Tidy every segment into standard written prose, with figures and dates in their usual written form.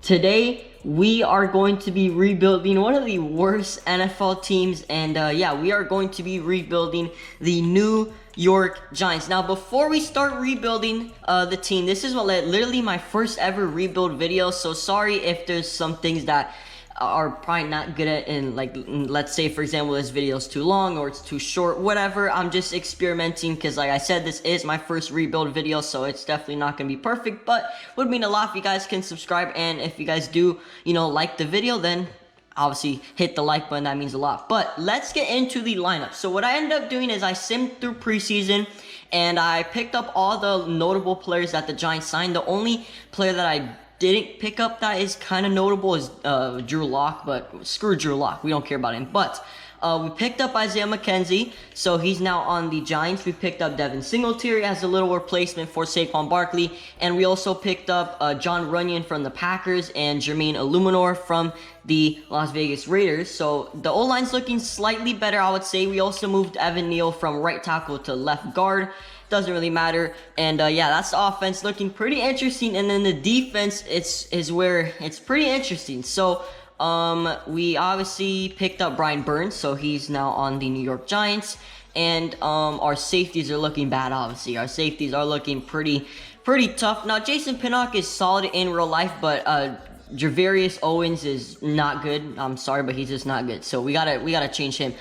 Today, we are going to be rebuilding one of the worst NFL teams, and yeah, we are going to be rebuilding the New York Giants. Now, before we start rebuilding the team, this is literally my first ever rebuild video, so sorry if there's some things that are probably not good at, and let's say for example this video is too long or it's too short, whatever. I'm just experimenting because like I said, this is my first rebuild video, so it's definitely not gonna be perfect, but would mean a lot if you guys can subscribe, and if you guys do like the video, then obviously hit the like button. That means a lot. But let's get into the lineup. So what I ended up doing is I simmed through preseason and I picked up all the notable players that the Giants signed. The only player that I didn't pick up that is kind of notable is Drew Lock, but screw Drew Lock, we don't care about him. But we picked up Isaiah McKenzie, so he's now on the Giants. We picked up Devin Singletary as a little replacement for Saquon Barkley, and we also picked up John Runyon from the Packers and Jermaine Illuminor from the Las Vegas Raiders. So the O-line's looking slightly better, I would say. We also moved Evan Neal from right tackle to left guard. Doesn't really matter. And yeah, that's the offense looking pretty interesting, and then the defense is where it's pretty interesting. So we obviously picked up Brian Burns, so he's now on the New York Giants, and our safeties are looking bad. Obviously our safeties are looking pretty tough. Now Jason Pinnock is solid in real life, but Javarius Owens is not good. I'm sorry, but he's just not good, so we gotta change him.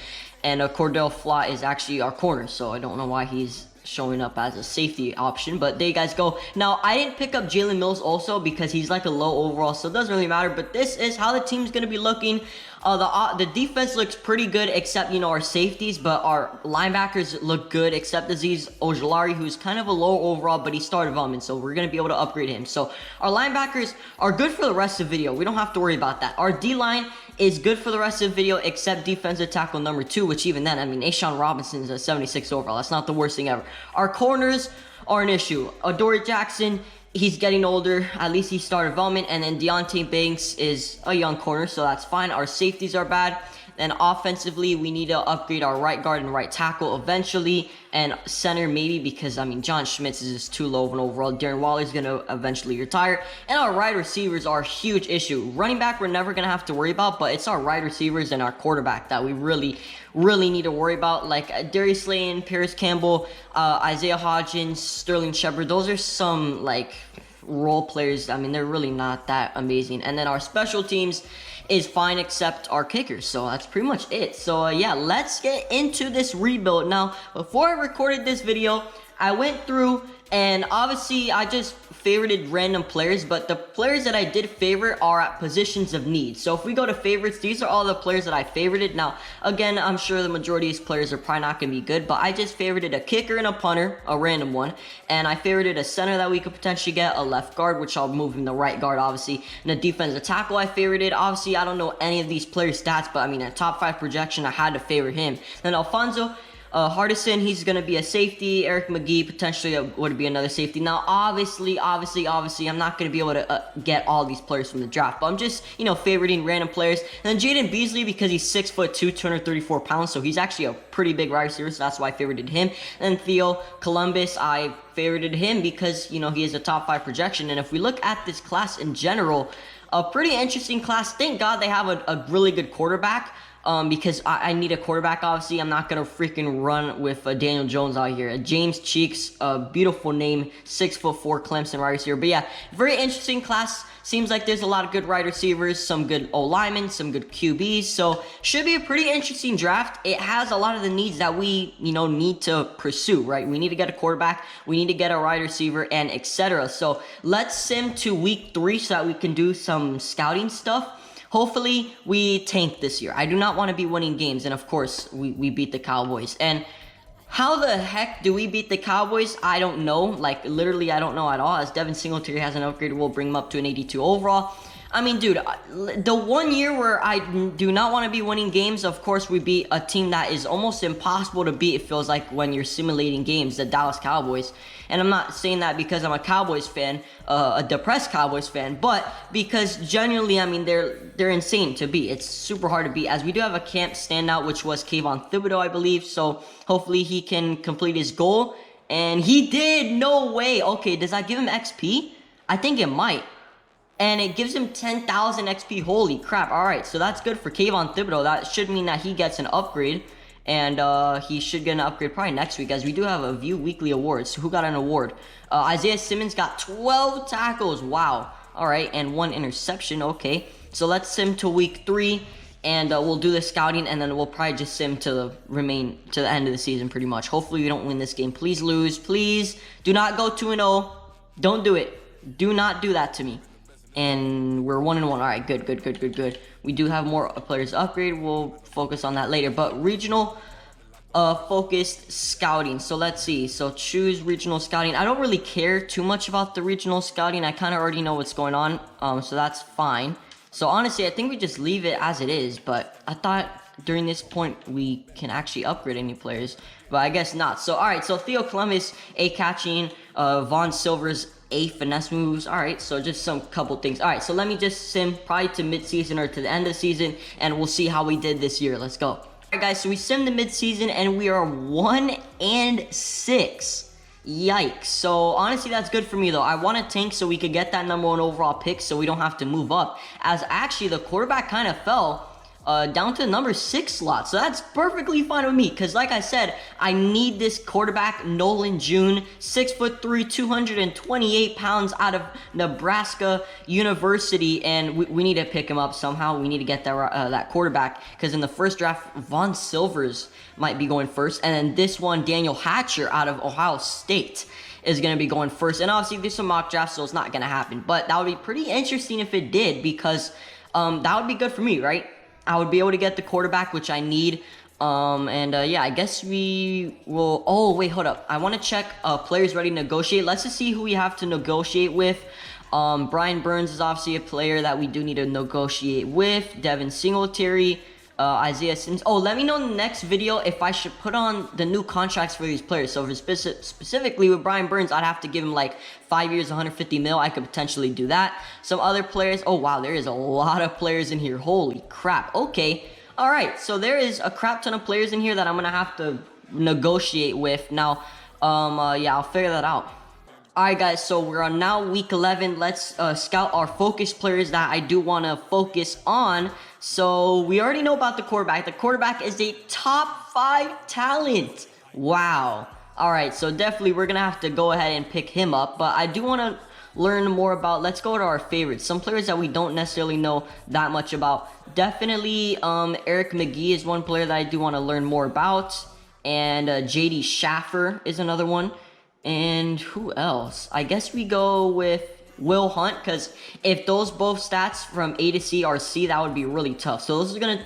And Cordell Flott is actually our corner, so I don't know why he's showing up as a safety option, but there you guys go. Now I didn't pick up Jalen Mills also because he's like a low overall, so it doesn't really matter. But this is how the team's gonna be looking. The defense looks pretty good except our safeties, but our linebackers look good except Azeez Ojulari, who's kind of a low overall, but he started development, so we're gonna be able to upgrade him. So our linebackers are good for the rest of the video. We don't have to worry about that. Our D-line is good for the rest of the video except defensive tackle number 2, which even then, I mean, Ashawn Robinson's a 76 overall. That's not the worst thing ever. Our corners are an issue. Adoree Jackson, he's getting older. At least he started development. And then Deontay Banks is a young corner, so that's fine. Our safeties are bad. And offensively, we need to upgrade our right guard and right tackle eventually, and center maybe, because I mean John Schmitz is just too low of an overall. Darren Waller's gonna eventually retire, and our wide receivers are a huge issue. Running back we're never gonna have to worry about, but it's our wide receivers and our quarterback that we really need to worry about. Like Darius Slayton, Paris Campbell, Isaiah Hodgins, Sterling Shepard. Those are some like role players. I mean, they're really not that amazing. And then our special teams is fine except our kickers, so that's pretty much it. So yeah, let's get into this rebuild. Now before I recorded this video, I went through and obviously I just favorited random players, but the players that I did favorite are at positions of need. So if we go to favorites, these are all the players that I favorited. Now again, I'm sure the majority of these players are probably not gonna be good, but I just favorited a kicker and a punter, a random one, and I favorited a center that we could potentially get, a left guard, which I'll move in the right guard obviously, and a defensive tackle I favorited. Obviously I don't know any of these players' stats, but I mean a top 5 projection, I had to favorite him. Then Alfonso Hardison, he's going to be a safety. Eric McGee potentially would be another safety. Now, obviously, I'm not going to be able to get all these players from the draft, but I'm just, favoriting random players. And then Jaden Beasley, because he's 6'2", 234 pounds, so he's actually a pretty big wide receiver, so that's why I favorited him. And then Theo Columbus, I favorited him because, he is a top 5 projection. And if we look at this class in general, a pretty interesting class. Thank God they have a really good quarterback. Because I need a quarterback, obviously. I'm not going to freaking run with Daniel Jones out here. James Cheeks, a beautiful name, 6'4" Clemson wide receiver. But yeah, very interesting class. Seems like there's a lot of good wide receivers, some good O-linemen, some good QBs. So should be a pretty interesting draft. It has a lot of the needs that we, need to pursue, right? We need to get a quarterback, we need to get a wide receiver, and etc. So let's sim to week 3 so that we can do some scouting stuff. Hopefully, we tank this year. I do not want to be winning games, and of course, we beat the Cowboys. And how the heck do we beat the Cowboys? I don't know. Like, literally, I don't know at all. As Devin Singletary has an upgrade, we'll bring him up to an 82 overall. I mean, dude, the one year where I do not want to be winning games, of course, we beat a team that is almost impossible to beat, it feels like, when you're simulating games, the Dallas Cowboys. And I'm not saying that because I'm a Cowboys fan, a depressed Cowboys fan, but because genuinely, I mean, they're insane to beat. It's super hard to beat, as we do have a camp standout, which was Kayvon Thibodeau, I believe. So hopefully he can complete his goal. And he did. No way. Okay, does that give him XP? I think it might. and it gives him 10,000 XP. Holy crap. All right, so that's good for Kayvon Thibodeau. That should mean that he gets an upgrade, and he should get an upgrade probably next week, as we do have a View Weekly Awards. So who got an award? Isaiah Simmons got 12 tackles. Wow. All right, and 1 interception. Okay, so let's sim to week 3, and we'll do the scouting, and then we'll probably just sim to the end of the season pretty much. Hopefully we don't win this game. Please lose. Please do not go 2-0. Don't do it. Do not do that to me. And we're 1-1. All right, good. We do have more players to upgrade. We'll focus on that later. But regional focused scouting. So let's see. So choose regional scouting. I don't really care too much about the regional scouting. I kind of already know what's going on. So that's fine. So honestly, I think we just leave it as it is. But I thought during this point we can actually upgrade any players, but I guess not. So all right. So Theo Columbus, A catching. Von Silver's A finesse moves. All right, so just some couple things. All right, so let me just sim probably to mid-season or to the end of the season, and we'll see how we did this year. Let's go. All right, guys, so we simmed the mid-season, and we are 1-6. Yikes. So honestly, that's good for me, though. I want to tank so we could get that #1 overall pick so we don't have to move up, as actually the quarterback kind of fell down to the number 6 slot. So that's perfectly fine with me, because like I said, I need this quarterback, Nolan June, 6'3", 228 pounds, out of Nebraska University, and we need to pick him up somehow. We need to get that quarterback, because in the first draft, Von Silvers might be going first, and then this one, Daniel Hatcher out of Ohio State, is going to be going first. And obviously there's some mock drafts, so it's not going to happen, but that would be pretty interesting if it did, because that would be good for me, right? I would be able to get the quarterback, which I need. Yeah, I guess we will. Oh, wait, hold up. I want to check players ready to negotiate. Let's just see who we have to negotiate with. Brian Burns is obviously a player that we do need to negotiate with. Devin Singletary, Isaiah Simmons. Oh, let me know in the next video if I should put on the new contracts for these players. So for specifically with Brian Burns, I'd have to give him like 5 years, 150 mil. I could potentially do that. Some other players. Oh, wow, there is a lot of players in here. Holy crap. Okay. All right. So there is a crap ton of players in here that I'm going to have to negotiate with. Now, yeah, I'll figure that out. Alright guys, so we're on now week 11. Let's scout our focus players that I do want to focus on. So we already know about the quarterback. The quarterback is a top 5 talent. Wow. Alright, so definitely we're going to have to go ahead and pick him up. But I do want to learn more about, let's go to our favorites. Some players that we don't necessarily know that much about. Definitely Eric McGee is one player that I do want to learn more about. And JD Schaffer is another one. And who else? I guess we go with Will Hunt, because if those both stats from A to C are C, that would be really tough. So those are gonna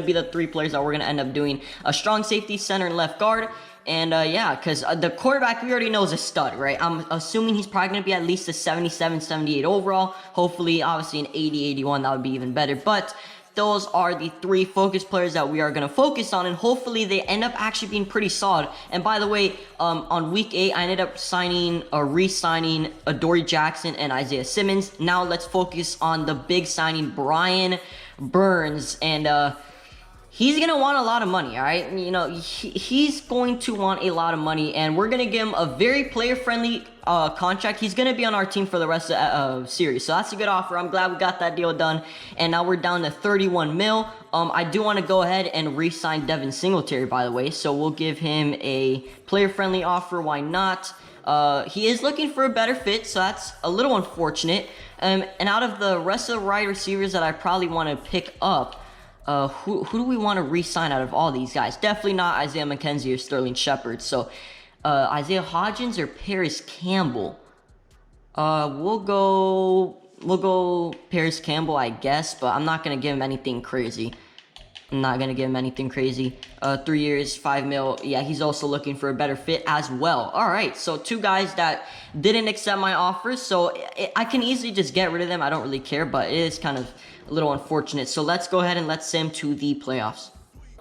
be the 3 players that we're gonna end up doing. A strong safety, center, and left guard. And yeah, because the quarterback we already know is a stud, right? I'm assuming he's probably gonna be at least a 77, 78 overall. Hopefully, obviously an 80, 81, that would be even better. But those are the 3 focus players that we are going to focus on, and hopefully they end up actually being pretty solid. And by the way, on week 8, I ended up re-signing Adoree Jackson and Isaiah Simmons. Now let's focus on the big signing, Brian Burns. And he's going to want a lot of money, all right? You know, he's going to want a lot of money, and we're going to give him a very player-friendly contract. He's going to be on our team for the rest of the series. So that's a good offer. I'm glad we got that deal done. And now we're down to 31 mil. I do want to go ahead and re-sign Devin Singletary, by the way. So we'll give him a player-friendly offer. Why not? He is looking for a better fit, so that's a little unfortunate. And out of the rest of the wide receivers that I probably want to pick up, who do we want to re-sign out of all these guys? Definitely not Isaiah McKenzie or Sterling Shepard. So Isaiah Hodgins or Paris Campbell? We'll go Paris Campbell, I guess, but I'm not gonna give him anything crazy. 3 years, 5 mil. Yeah, he's also looking for a better fit as well. All right, so 2 guys that didn't accept my offers, so I can easily just get rid of them. I don't really care, but it is kind of a little unfortunate. So let's go ahead and let's sim to the playoffs.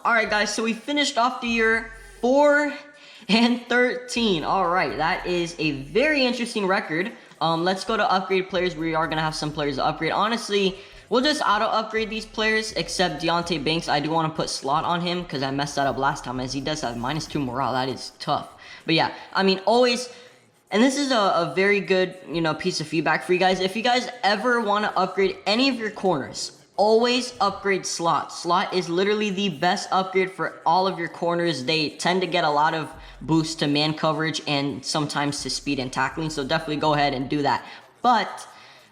All right, guys, so we finished off the year 4-13. All right, that is a very interesting record. Let's go to upgrade players. We are gonna have some players to upgrade. Honestly, we'll just auto-upgrade these players, except Deontay Banks. I do want to put slot on him because I messed that up last time, as he does have -2 morale. That is tough. But yeah, I mean, always And this is a very good, piece of feedback for you guys. If you guys ever want to upgrade any of your corners, always upgrade slot. Slot is literally the best upgrade for all of your corners. They tend to get a lot of boost to man coverage and sometimes to speed and tackling. So definitely go ahead and do that. But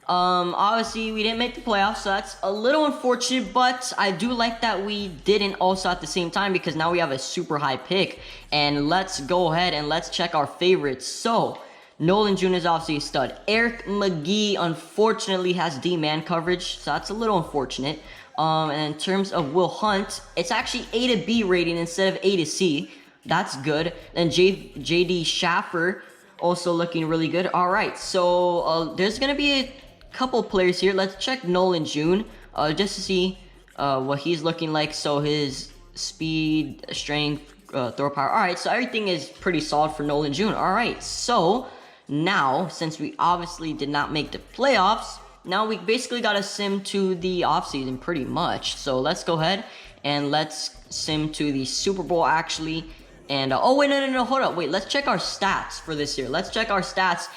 obviously we didn't make the playoffs, so that's a little unfortunate, but I do like that we didn't also at the same time, because now we have a super high pick. And let's go ahead and let's check our favorites. So Nolan Jr. is obviously a stud. Eric McGee unfortunately has D-man coverage, so that's a little unfortunate. And in terms of Will Hunt, it's actually A to B rating instead of A to C. That's good. And JD Schaffer also looking really good. All right, so there's gonna be a couple players here. Let's check Nolan Jr. Just to see what he's looking like. So his speed, strength, throw power. All right, so everything is pretty solid for Nolan Jr. All right, so now since we obviously did not make the playoffs, now we basically got to sim to the offseason pretty much. So let's go ahead and let's sim to the Super Bowl actually. And oh wait, no, hold up, wait, let's check our stats for this year. Let's check our stats.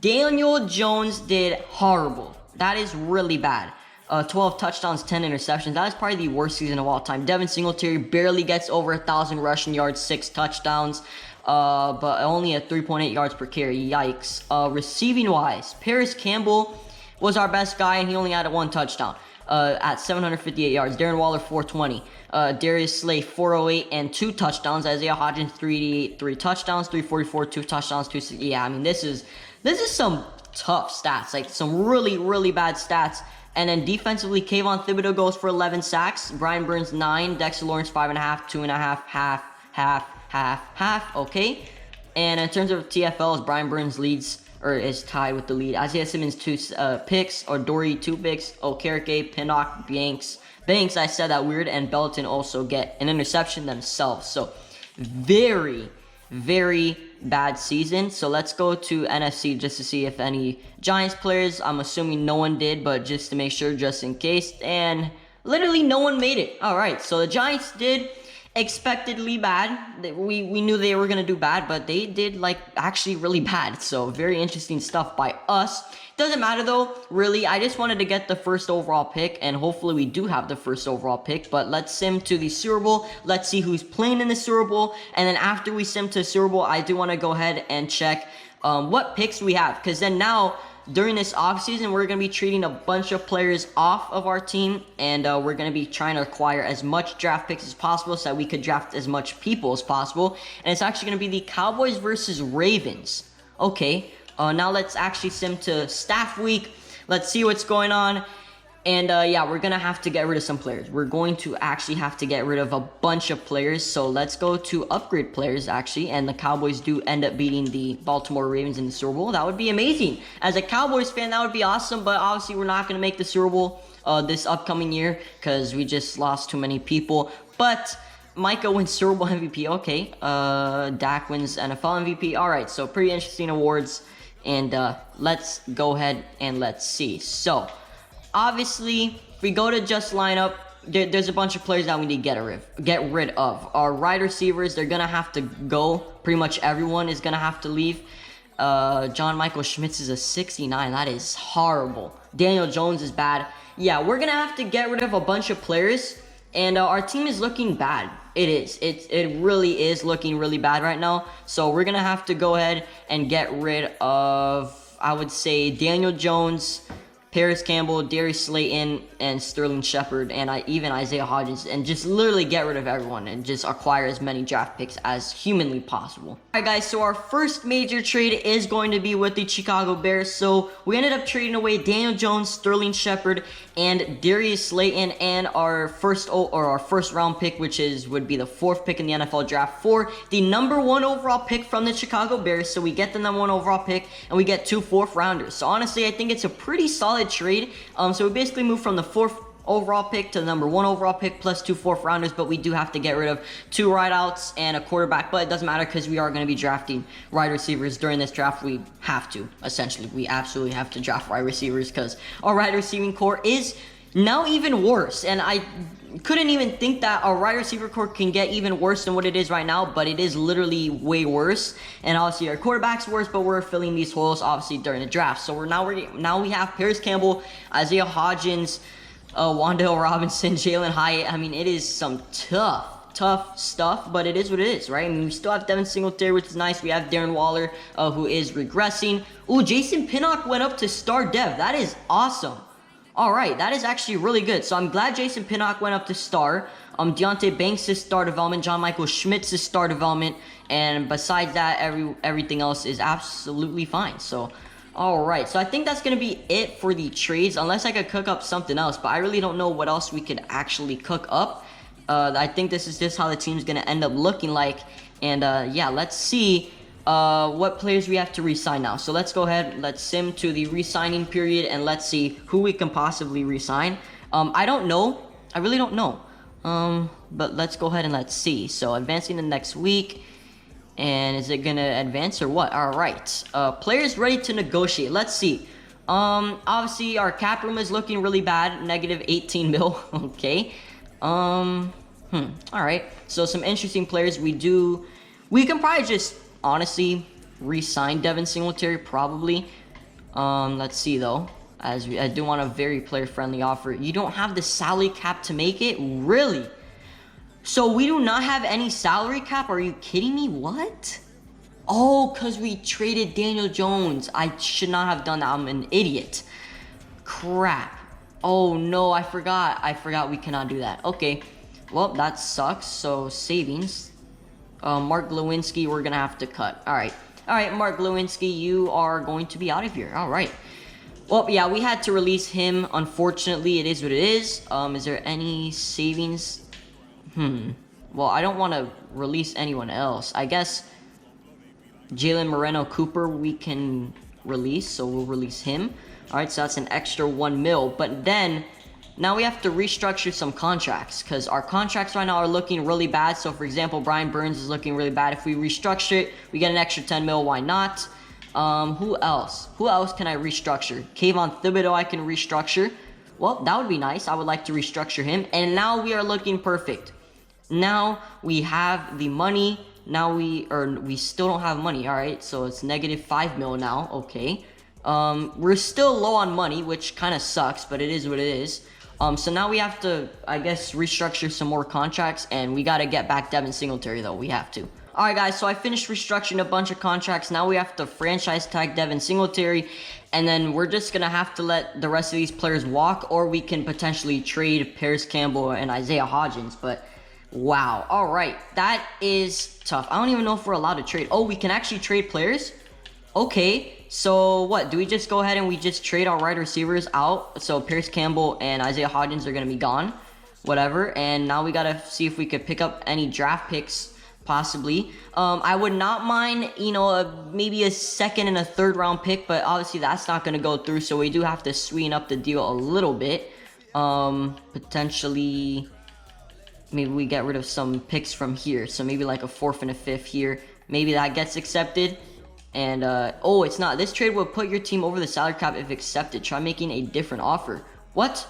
Daniel Jones did horrible. That is really bad. 12 touchdowns, 10 interceptions. That is probably the worst season of all time. Devin Singletary barely gets over 1,000 rushing yards, 6 touchdowns, but only at 3.8 yards per carry. Yikes. Receiving wise, Paris Campbell was our best guy, and he only had 1 touchdown at 758 yards. Darren Waller, 420. Darius Slay, 408 and 2 touchdowns. Isaiah Hodgins, 388, 3 touchdowns, 344, 2 touchdowns, 2. Yeah, I mean this is some tough stats, like some really bad stats. And then defensively, Kayvon Thibodeau goes for 11 sacks. Brian Burns 9. Dexter Lawrence 5.5, 2.5, half. Okay. And in terms of TFLs, Brian Burns leads or is tied with the lead. Isaiah Simmons 2 picks, or Dory 2 picks. Okereke, Pinnock, Banks, I said that weird, and Belton also get an interception themselves. So very bad season. So let's go to NFC just to see if any Giants players. I'm assuming no one did, but just to make sure, just in case. And literally no one made it. All right, so the Giants did expectedly bad. We knew they were gonna do bad, but they did like actually really bad. So very interesting stuff by us. Doesn't matter though, really. I just wanted to get the first overall pick, and hopefully we do have the first overall pick. But let's sim to the Super Bowl. Let's see who's playing in the Super Bowl. And then after we sim to Super Bowl, I do want to go ahead and check what picks we have. Because then now, during this offseason, we're going to be treating a bunch of players off of our team. And we're going to be trying to acquire as much draft picks as possible so that we could draft as much people as possible. And it's actually going to be the Cowboys versus Ravens. Okay. Now let's actually sim to staff week. Let's see what's going on. And yeah, we're going to have to get rid of some players. We're going to actually have to get rid of a bunch of players. So let's go to upgrade players actually. And the Cowboys do end up beating the Baltimore Ravens in the Super Bowl. That would be amazing. As a Cowboys fan, that would be awesome. But obviously we're not going to make the Super Bowl this upcoming year because we just lost too many people. But Micah wins Super Bowl MVP. Okay. Dak wins NFL MVP. All right. So pretty interesting awards. And let's go ahead and let's see. So, obviously, if we go to just lineup, there's a bunch of players that we need to get rid of. Our wide receivers, they're going to have to go. Pretty much everyone is going to have to leave. John Michael Schmitz is a 69. That is horrible. Daniel Jones is bad. Yeah, we're going to have to get rid of a bunch of players. And our team is looking bad. It is. It really is looking really bad right now. So we're going to have to go ahead and get rid of, I would say, Daniel Jones, Paris Campbell, Darius Slayton, and Sterling Shepard, and even Isaiah Hodgins, and just literally get rid of everyone and just acquire as many draft picks as humanly possible. Alright guys, so our first major trade is going to be with the Chicago Bears. So we ended up trading away Daniel Jones, Sterling Shepard, and Darius Slayton, and our first round pick, which would be the 4th pick in the NFL draft, for the number 1 overall pick from the Chicago Bears. So we get the number 1 overall pick, and we get 2 4th rounders. So honestly, I think it's a pretty solid trade. So we basically moved from the 4th overall pick to the number 1 overall pick plus 2 4th rounders, but we do have to get rid of 2 wideouts and a quarterback. But it doesn't matter because we are going to be drafting wide receivers during this draft. We have to, essentially. We absolutely have to draft wide receivers because our wide receiving core is now even worse. And couldn't even think that our wide receiver core can get even worse than what it is right now, but it is literally way worse. And obviously our quarterback's worse, but we're filling these holes obviously during the draft. So now we have Paris Campbell, Isaiah Hodgins, Wan'Dale Robinson, Jalen Hyatt. I mean, it is some tough stuff, but it is what it is, right? I mean, we still have Devin Singletary, which is nice. We have Darren Waller, who is regressing. Ooh, Jason Pinnock went up to star dev. That is awesome. All right, that is actually really good. So I'm glad Jason Pinnock went up to star. Deontay Banks is star development. John Michael Schmitz is star development. And besides that, everything else is absolutely fine. So, all right. So I think that's going to be it for the trades, unless I could cook up something else. But I really don't know what else we could actually cook up. I think this is just how the team's going to end up looking like. And, yeah, let's see what players we have to re-sign now. So let's go ahead, let's sim to the re-signing period, and let's see who we can possibly re-sign. I don't know. I really don't know. But let's go ahead and let's see. So advancing the next week. And is it going to advance or what? All right. Players ready to negotiate. Let's see. Obviously, our cap room is looking really bad. Negative 18 mil. Okay. All right. So some interesting players. We can probably just honestly re-sign Devin Singletary, probably. Let's see though, as I do want a very player-friendly offer. You don't have the salary cap to make it? Really? So we do not have any salary cap? Are you kidding me? What? Oh, because we traded Daniel Jones. I should not have done that. I'm an idiot. Crap. Oh no, I forgot we cannot do that. Okay, well, that sucks. So savings. Mark Lewinsky, we're gonna have to cut. All right, Mark Lewinsky, you are going to be out of here. All right. Well, yeah, we had to release him. Unfortunately, it is what it is. Is there any savings? Well, I don't want to release anyone else. I guess Jalen Moreno Cooper we can release, so we'll release him. All right, so that's an extra 1 mil. But then now we have to restructure some contracts because our contracts right now are looking really bad. So, for example, Brian Burns is looking really bad. If we restructure it, we get an extra 10 mil. Why not? Who else? Who else can I restructure? Kayvon Thibodeau I can restructure. Well, that would be nice. I would like to restructure him. And now we are looking perfect. Now we have the money. Now we still don't have money. All right, so it's negative 5 mil now. Okay. We're still low on money, which kind of sucks, but it is what it is. So now we have to, I guess, restructure some more contracts, and we got to get back Devin Singletary, though. We have to. All right, guys, so I finished restructuring a bunch of contracts. Now we have to franchise tag Devin Singletary, and then we're just going to have to let the rest of these players walk, or we can potentially trade Paris Campbell and Isaiah Hodgins, but wow. All right, that is tough. I don't even know if we're allowed to trade. Oh, we can actually trade players? Okay. So what, do we just go ahead and we just trade our wide receivers out? So Paris Campbell and Isaiah Hodgins are going to be gone, whatever. And now we got to see if we could pick up any draft picks, possibly. I would not mind, maybe a second and a third round pick, but obviously that's not going to go through. So we do have to sweeten up the deal a little bit. Potentially, maybe we get rid of some picks from here. So maybe like a 4th and a 5th here. Maybe that gets accepted. And, oh, it's not. This trade will put your team over the salary cap if accepted. Try making a different offer. What?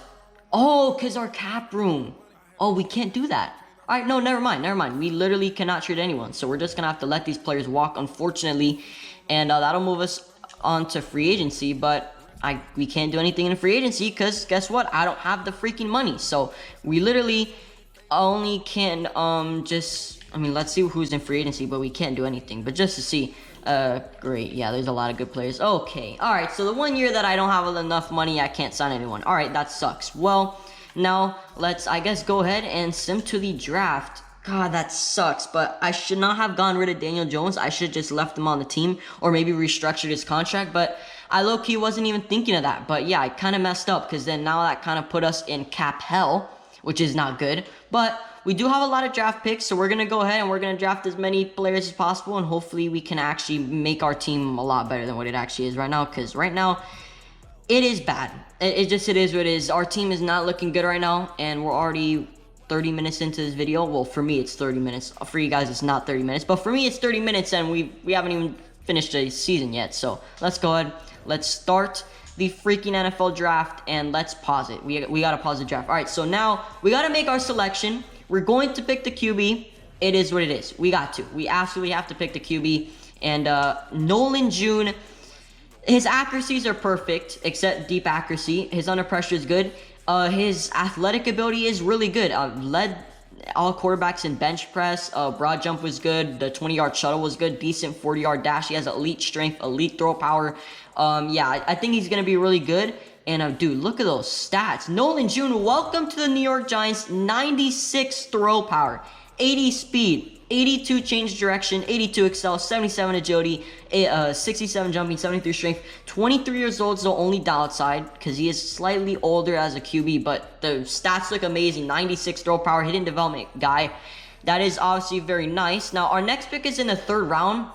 Oh, because our cap room. Oh, we can't do that. All right, no, never mind. We literally cannot trade anyone. So we're just going to have to let these players walk, unfortunately. And that'll move us on to free agency. But we can't do anything in free agency because guess what? I don't have the freaking money. So we literally only can let's see who's in free agency, but we can't do anything. But just to see. Great. Yeah, there's a lot of good players. Okay. All right. So the 1 year that I don't have enough money, I can't sign anyone. All right. That sucks. Well, now let's, I guess, go ahead and sim to the draft. God, that sucks. But I should not have gotten rid of Daniel Jones. I should have just left him on the team or maybe restructured his contract. But I low-key wasn't even thinking of that. But yeah, I kind of messed up because then now that kind of put us in cap hell, which is not good. But we do have a lot of draft picks, so we're going to go ahead and we're going to draft as many players as possible, and hopefully we can actually make our team a lot better than what it actually is right now, because right now, it is bad. It is what it is. Our team is not looking good right now, and we're already 30 minutes into this video. Well, for me, it's 30 minutes. For you guys, it's not 30 minutes, but for me, it's 30 minutes, and we haven't even finished the season yet, so let's go ahead. Let's start. the freaking NFL draft, and let's pause it. We gotta pause the draft. All right, so now we gotta make our selection. We're going to pick the QB. It is what it is. We got to. We absolutely have to pick the QB. And Nolan June, his accuracies are perfect, except deep accuracy. His under pressure is good. His athletic ability is really good. Led all quarterbacks in bench press. Broad jump was good. The 20-yard shuttle was good. Decent 40-yard dash. He has elite strength, elite throw power. Yeah, I think he's going to be really good. And dude, look at those stats. Nolan June, welcome to the New York Giants. 96 throw power, 80 speed, 82 change direction, 82 excel, 77 agility, 67 jumping, 73 strength. 23 years old is the only downside because he is slightly older as a QB, but the stats look amazing. 96 throw power, hidden development guy. That is obviously very nice. Now, our next pick is in the 3rd round.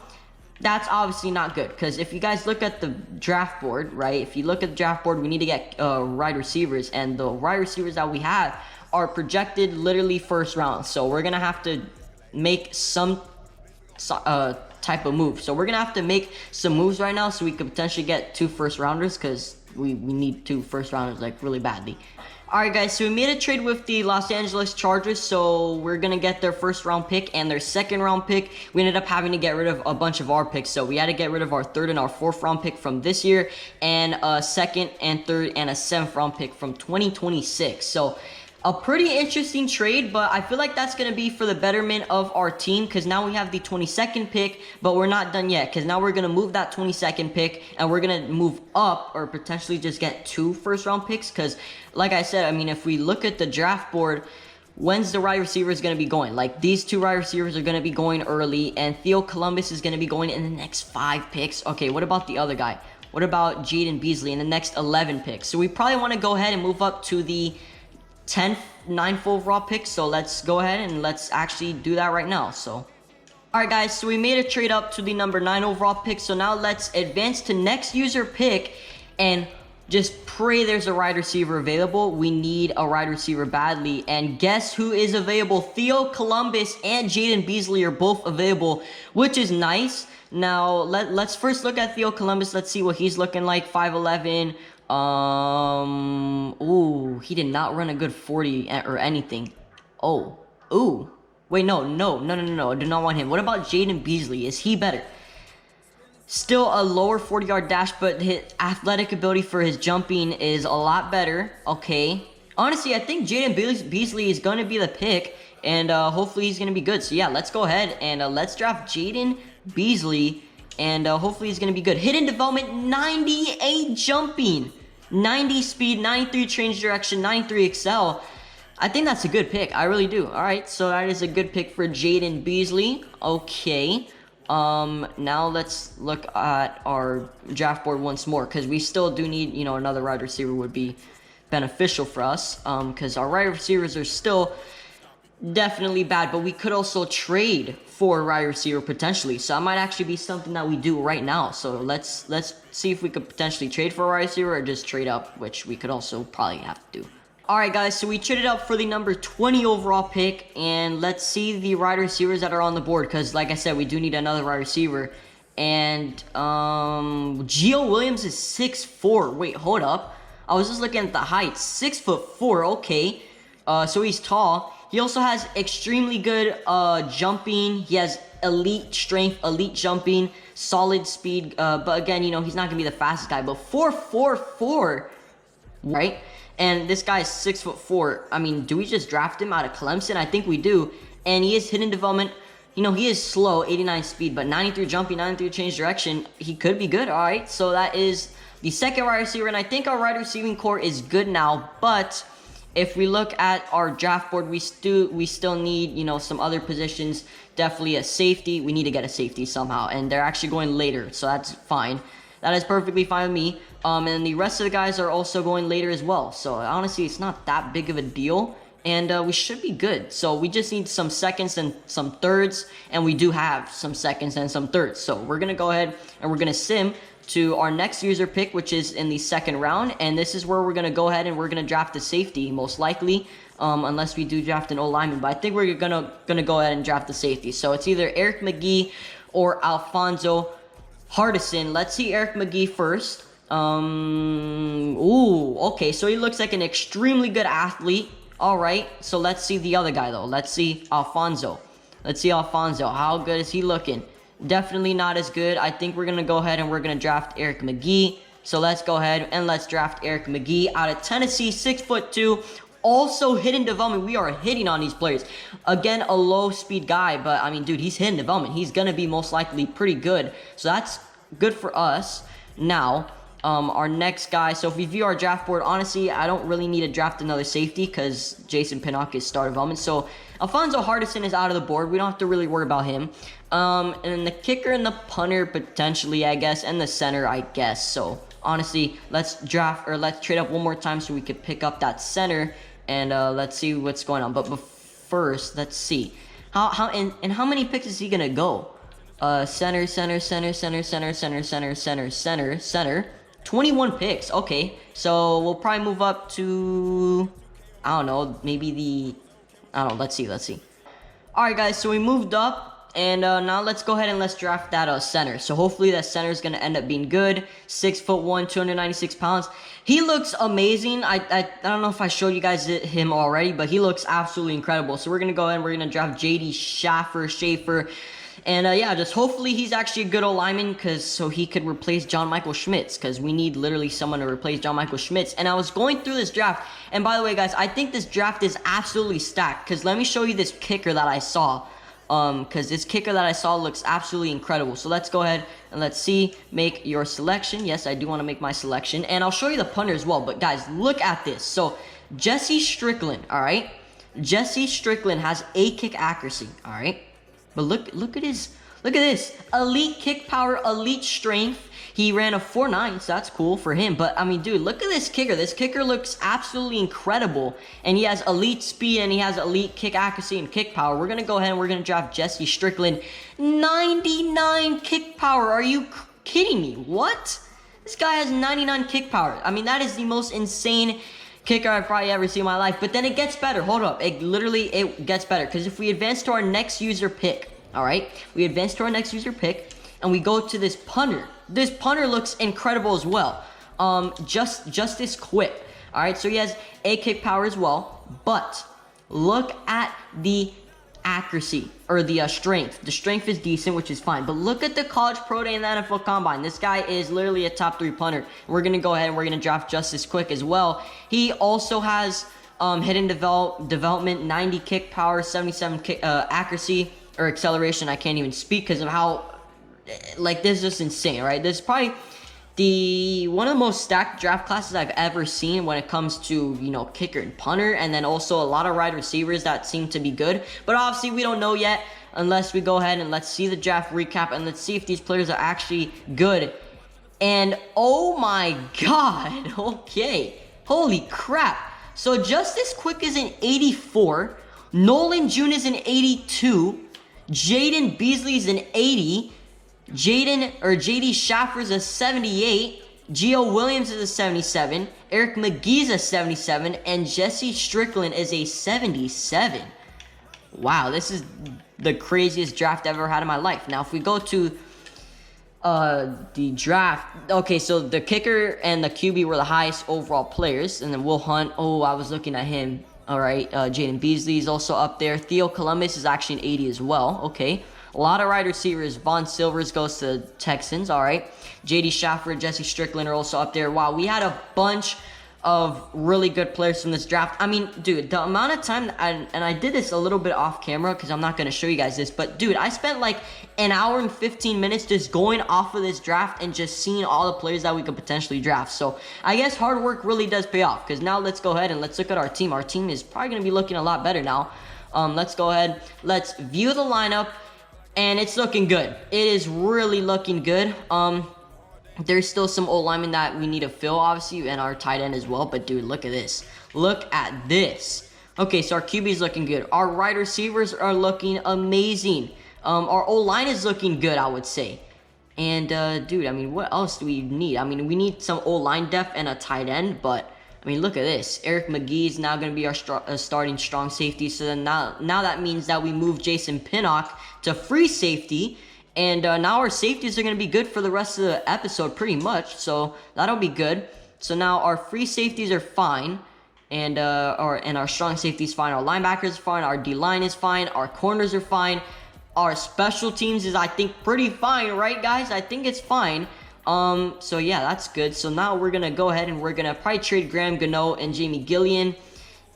That's obviously not good because if you guys look at the draft board, right? If you look at the draft board, we need to get wide receivers, and the wide receivers that we have are projected literally 1st round. So we're gonna have to make some type of move. So we're gonna have to make some moves right now so we could potentially get 2 first rounders because we need 2 first rounders like really badly. Alright guys, so we made a trade with the Los Angeles Chargers, so we're gonna get their 1st round pick and their 2nd round pick. We ended up having to get rid of a bunch of our picks, so we had to get rid of our 3rd and our 4th round pick from this year, and a 2nd and 3rd and a 7th round pick from 2026. So a pretty interesting trade, but I feel like that's going to be for the betterment of our team because now we have the 22nd pick, but we're not done yet because now we're going to move that 22nd pick and we're going to move up or potentially just get 2 first round picks because, like I said, I mean, if we look at the draft board, when's the wide receiver is going to be going? Like, these 2 wide receivers are going to be going early, and Theo Columbus is going to be going in the next 5 picks. Okay, what about the other guy? What about Jaden Beasley in the next 11 picks? So we probably want to go ahead and move up to the 10th, 9th overall pick. So let's go ahead and let's actually do that right now. So, alright guys, so we made a trade up to the number 9 overall pick. So now let's advance to next user pick and just pray there's a wide receiver available. We need a wide receiver badly. And guess who is available? Theo Columbus and Jaden Beasley are both available, which is nice. Now, let's first look at Theo Columbus. Let's see what he's looking like. 5'11". Ooh, he did not run a good 40 or anything. Oh, ooh. Wait, no. I do not want him. What about Jaden Beasley? Is he better? Still a lower 40-yard dash, but his athletic ability for his jumping is a lot better. Okay. Honestly, I think Jaden Beasley is going to be the pick, and hopefully he's going to be good. So, yeah, let's go ahead and let's draft Jaden Beasley, and hopefully he's going to be good. Hidden development, 98 jumping. 90 speed, 93 change direction, 93 excel. I think that's a good pick. I really do. All right, so that is a good pick for Jaden Beasley. Okay. Now let's look at our draft board once more because we still do need, you know, another wide receiver would be beneficial for us because our wide receivers are still definitely bad, but we could also trade for a wide receiver potentially. So that might actually be something that we do right now. So let's see if we could potentially trade for a wide receiver or just trade up, which we could also probably have to do. Alright guys, so we traded up for the number 20 overall pick, and let's see the wide receivers that are on the board because like I said, we do need another wide receiver. And Gio Williams is 6'4". Wait, hold up. I was just looking at the height. 6'4", okay. So he's tall. He also has extremely good jumping. He has elite strength, elite jumping, solid speed. But again, you know, he's not going to be the fastest guy. But 4'4", right? And this guy is 6'4". I mean, do we just draft him out of Clemson? I think we do. And he is hidden development. You know, he is slow, 89 speed, but 93 jumping, 93 change direction. He could be good, all right? So that is the 2nd wide receiver. And I think our wide receiving core is good now, but if we look at our draft board, we still need, you know, some other positions. Definitely a safety. We need to get a safety somehow, and they're actually going later, so that's fine. That is perfectly fine with me. And the rest of the guys are also going later as well. So honestly, it's not that big of a deal, and we should be good. So we just need some seconds and some thirds, and we do have some seconds and some thirds. So we're gonna go ahead and we're gonna sim to our next user pick, which is in the 2nd round, and this is where we're going to go ahead and we're going to draft a safety, most likely, unless we do draft an O-lineman, but I think we're gonna go ahead and draft the safety. So it's either Eric McGee or Alfonso Hardison. Let's see Eric McGee first. Ooh, okay, so he looks like an extremely good athlete. All right, so let's see the other guy, though. Let's see Alfonso. Let's see Alfonso. How good is he looking? Definitely not as good. I think we're going to go ahead and we're going to draft Eric McGee. So let's go ahead and let's draft Eric McGee out of Tennessee, 6'2". Also hidden development. We are hitting on these players. Again, a low speed guy, but I mean, dude, he's hidden development. He's going to be most likely pretty good. So that's good for us. Now, our next guy, so if we view our draft board, honestly, I don't really need to draft another safety because Jason Pinnock is star development. So Alfonso Hardison is out of the board. We don't have to really worry about him. And then the kicker and the punter, potentially, I guess, and the center, I guess. So honestly, let's trade up one more time so we could pick up that center, and let's see what's going on. But first, let's see. How many picks is he going to go? Center. 21 picks. Okay, so we'll probably move up to, I don't know, maybe let's see. All right, guys, so we moved up, and now let's go ahead and let's draft that center. So hopefully that center is going to end up being good. 6'1", 296 pounds. He looks amazing. I don't know if I showed you guys him already, but he looks absolutely incredible. So we're going to go ahead and we're going to draft J.D. Schaefer. And yeah, just hopefully he's actually a good lineman, so he could replace John Michael Schmitz, because we need literally someone to replace John Michael Schmitz. And I was going through this draft, and by the way, guys, I think this draft is absolutely stacked, because let me show you this kicker that I saw. Because this kicker that I saw looks absolutely incredible. So let's go ahead and let's see. Make your selection. Yes, I do want to make my selection. And I'll show you the punter as well. But guys, look at this. So Jesse Strickland, all right? Jesse Strickland has a kick accuracy, all right? But look at this. Elite kick power, elite strength. He ran a 4.9, so that's cool for him. But, I mean, dude, look at this kicker. This kicker looks absolutely incredible. And he has elite speed, and he has elite kick accuracy and kick power. We're going to go ahead and we're going to draft Jesse Strickland. 99 kick power. Are you kidding me? What? This guy has 99 kick power. I mean, that is the most insane kicker I've probably ever seen in my life. But then it gets better. Hold up. It gets better. Because if we advance to our next user pick, all right? We advance to our next user pick, and we go to this punter. This punter looks incredible as well. Justice Quip. All right, so he has a kick power as well. But look at the accuracy, or the strength. The strength is decent, which is fine. But look at the college pro day and the NFL combine. This guy is literally a top 3 punter. We're going to go ahead and we're going to draft Justice Quick as well. He also has hidden development, 90 kick power, 77 kick, accuracy, or acceleration. I can't even speak because of how, like, this is just insane, right? This is probably one of the most stacked draft classes I've ever seen when it comes to, you know, kicker and punter, and then also a lot of wide receivers that seem to be good. But obviously we don't know yet unless we go ahead and let's see the draft recap, and let's see if these players are actually good. And oh my god, okay, holy crap. So Justice Quick is an 84, Nolan June is an 82, Jaden Beasley is an 80, J.D. Schaffer is a 78, Gio Williams is a 77, Eric McGee is a 77, and Jesse Strickland is a 77. Wow, this is the craziest draft I've ever had in my life. Now, if we go to the draft, okay, so the kicker and the QB were the highest overall players, and then Will Hunt, oh, I was looking at him. All right, Jaden Beasley is also up there. Theo Columbus is actually an 80 as well. Okay. A lot of wide receivers. Von Silvers goes to the Texans. All right. J.D. Schaffer, Jesse Strickland are also up there. Wow, we had a bunch of really good players from this draft. I mean, dude, the amount of time, and I did this a little bit off camera because I'm not going to show you guys this, but dude, I spent like an hour and 15 minutes just going off of this draft and just seeing all the players that we could potentially draft. So I guess hard work really does pay off, because now let's go ahead and let's look at our team. Our team is probably going to be looking a lot better now. Let's go ahead. Let's view the lineup, and it's looking good. It is really looking good. There's still some old linemen that we need to fill, obviously, and our tight end as well. But, dude, look at this. Look at this. Okay, so our QB is looking good. Our wide receivers are looking amazing. Our O-line is looking good, I would say. And, dude, I mean, what else do we need? I mean, we need some O-line depth and a tight end, but, I mean, look at this. Eric McGee is now going to be our starting strong safety. So then now that means that we move Jason Pinnock to free safety. And now our safeties are going to be good for the rest of the episode pretty much. So that'll be good. So now our free safeties are fine. And our strong safety is fine. Our linebackers is fine. Our D-line is fine. Our corners are fine. Our special teams is, I think, pretty fine, right, guys? I think it's fine. So yeah, that's good. So now we're gonna go ahead and we're gonna probably trade Graham Gano and Jamie Gillian,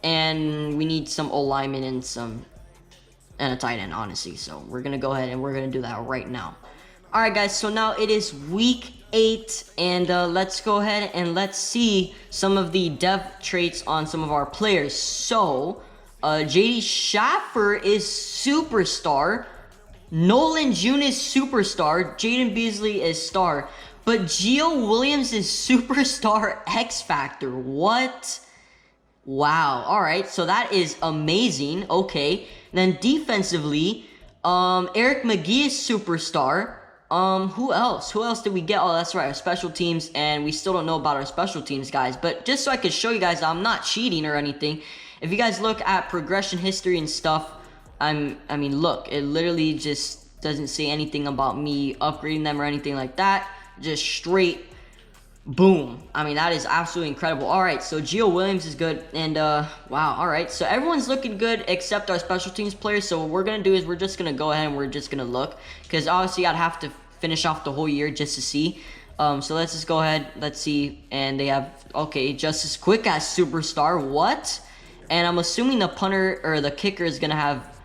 and we need some O-linemen and a tight end, honestly. So we're gonna go ahead and we're gonna do that right now. All right, guys. So now it is week 8, and let's go ahead and let's see some of the depth traits on some of our players. So JD Schaffer is superstar. Nolan June is superstar. Jaden Beasley is star. But Gio Williams is superstar X Factor. What? Wow. All right. So that is amazing. Okay. Then defensively, Eric McGee is superstar. Who else? Who else did we get? Oh, that's right. Our special teams. And we still don't know about our special teams, guys. But just so I could show you guys I'm not cheating or anything. If you guys look at progression history and stuff, I mean, look, it literally just doesn't say anything about me upgrading them or anything like that. Just straight boom. I mean, that is absolutely incredible. All right, so Gio Williams is good, and wow. All right, so everyone's looking good except our special teams players. So what we're gonna do is we're just gonna go ahead and we're just gonna look, because obviously I'd have to finish off the whole year just to see. So let's just go ahead. Let's see, and they have just as quick as superstar. What? And I'm assuming the punter or the kicker is gonna have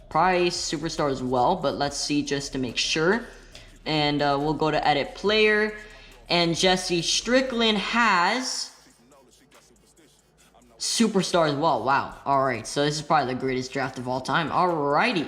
probably superstar as well, but let's see just to make sure. And we'll go to edit player, and Jesse Strickland has superstar as well. Wow. All right, so this is probably the greatest draft of all time. All righty.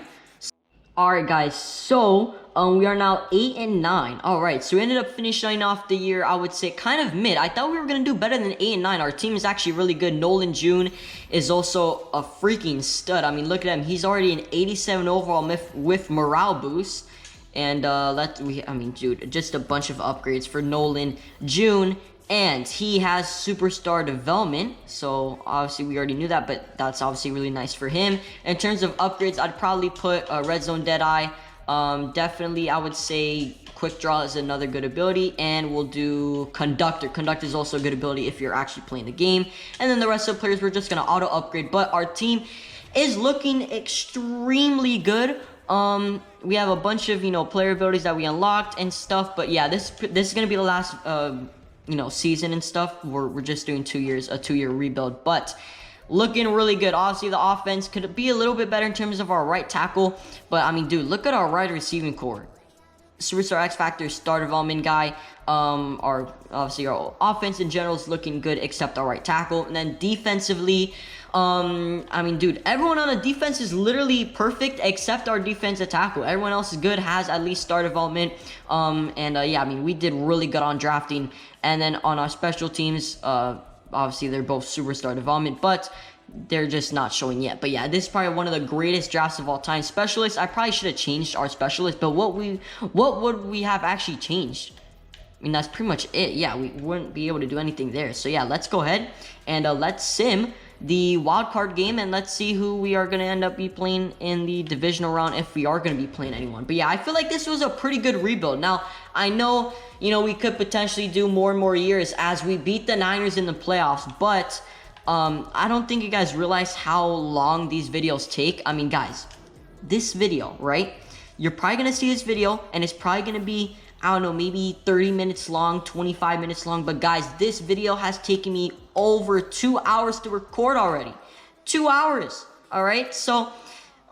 All right, guys, so we are now 8-9. All right, so we ended up finishing off the year, I would say, kind of mid. I thought we were going to do better than 8-9. Our team is actually really good. Nolan June is also a freaking stud. I mean, look at him. He's already an 87 overall with morale boost. And dude, just a bunch of upgrades for Nolan June. And he has superstar development, so obviously we already knew that, but that's obviously really nice for him. In terms of upgrades, I'd probably put Red Zone Deadeye. Definitely, I would say Quick Draw is another good ability, and we'll do Conductor. Conductor is also a good ability if you're actually playing the game. And then the rest of the players, we're just going to auto-upgrade, but our team is looking extremely good. We have a bunch of, player abilities that we unlocked and stuff, but yeah, this is going to be the last season and stuff. We're just doing 2 years, a 2-year rebuild, but looking really good. Obviously, the offense could be a little bit better in terms of our right tackle, but I mean, dude, look at our wide receiving core. Superstar X Factor, star development guy. Our offense in general is looking good except our right tackle. And then defensively, I mean, dude, everyone on the defense is literally perfect except our defensive tackle. Everyone else is good, has at least star development. Yeah, I mean, we did really good on drafting. And then on our special teams, obviously they're both superstar development, but they're just not showing yet. But yeah, this is probably one of the greatest drafts of all time. Specialists, I probably should have changed our specialists, but what would we have actually changed? I mean, that's pretty much it. Yeah, we wouldn't be able to do anything there. So yeah, let's go ahead and let's sim the wildcard game, and let's see who we are going to end up be playing in the divisional round, if we are going to be playing anyone. But yeah, I feel like this was a pretty good rebuild. Now, I know, we could potentially do more and more years as we beat the Niners in the playoffs, but I don't think you guys realize how long these videos take. I mean, guys, this video, right? You're probably going to see this video, and it's probably going to be, I don't know, maybe 30 minutes long, 25 minutes long. But guys, this video has taken me over 2 hours to record already. 2 hours, all right? So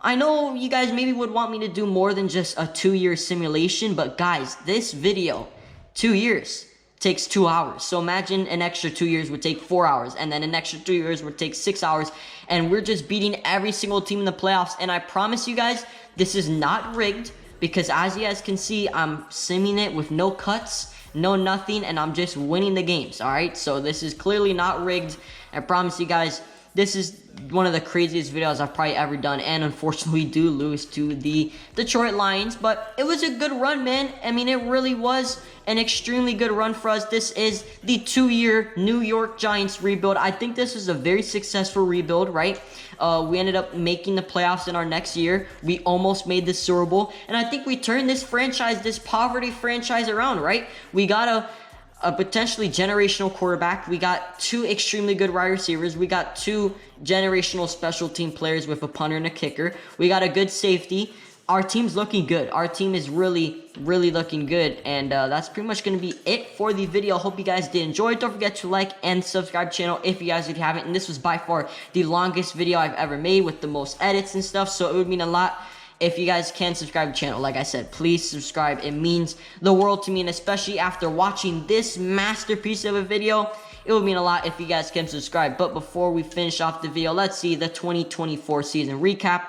I know you guys maybe would want me to do more than just a 2-year simulation, but guys, this video, 2 years, takes 2 hours. So imagine an extra 2 years would take 4 hours, and then an extra 2 years would take 6 hours, and we're just beating every single team in the playoffs. And I promise you guys, this is not rigged, because as you guys can see, I'm simming it with no cuts, no nothing, and I'm just winning the games, all right? So this is clearly not rigged. I promise you guys, this is one of the craziest videos I've probably ever done, and unfortunately we do lose to the Detroit Lions, but it was a good run, man. I mean, it really was an extremely good run for us. This is the 2-year New York Giants rebuild. I think this was a very successful rebuild, right? We ended up making the playoffs in our next year. We almost made the Super Bowl, and I think we turned this franchise, this poverty franchise, around, right? We got a potentially generational quarterback. We got 2 extremely good wide receivers. We got 2 generational special team players with a punter and a kicker. We got a good safety. Our team's looking good. Our team is really looking good. And that's pretty much going to be it for the video. Hope you guys did enjoy. Don't forget to like and subscribe to the channel if you guys haven't. And this was by far the longest video I've ever made with the most edits and stuff. So it would mean a lot if you guys can subscribe to the channel. Like I said, please subscribe. It means the world to me, and especially after watching this masterpiece of a video, it would mean a lot if you guys can subscribe. But before we finish off the video, let's see the 2024 season recap.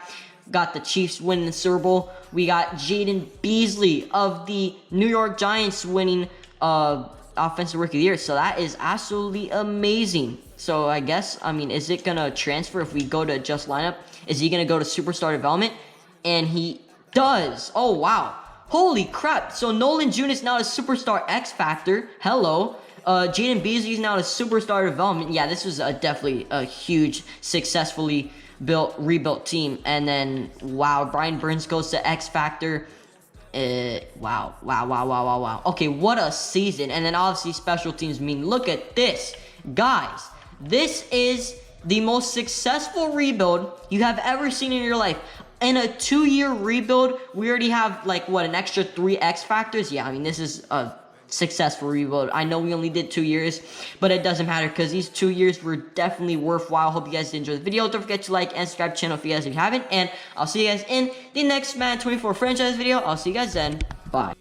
Got the Chiefs winning the Super Bowl. We got Jaden Beasley of the New York Giants winning Offensive Rookie of the Year. So that is absolutely amazing. So I guess, I mean, is it going to transfer if we go to adjust lineup? Is he going to go to Superstar Development? And he does. Oh, wow. Holy crap. So Nolan June is now a Superstar X Factor. Hello. Jaden Beasley is now a Superstar Development. Yeah, this was definitely a huge, successfully rebuilt team. And then, wow, Brian Burns goes to X Factor. Wow. Okay, what a season. And then obviously special teams. I mean, look at this. Guys, this is the most successful rebuild you have ever seen in your life. In a 2-year rebuild, we already have, like, what, an extra 3 X Factors? Yeah, I mean, this is a successful rebuild. I know we only did 2 years, but it doesn't matter because these 2 years were definitely worthwhile. Hope you guys did enjoy the video. Don't forget to like and subscribe to the channel if you guys haven't. And I'll see you guys in the next Madden 24 franchise video. I'll see you guys then. Bye.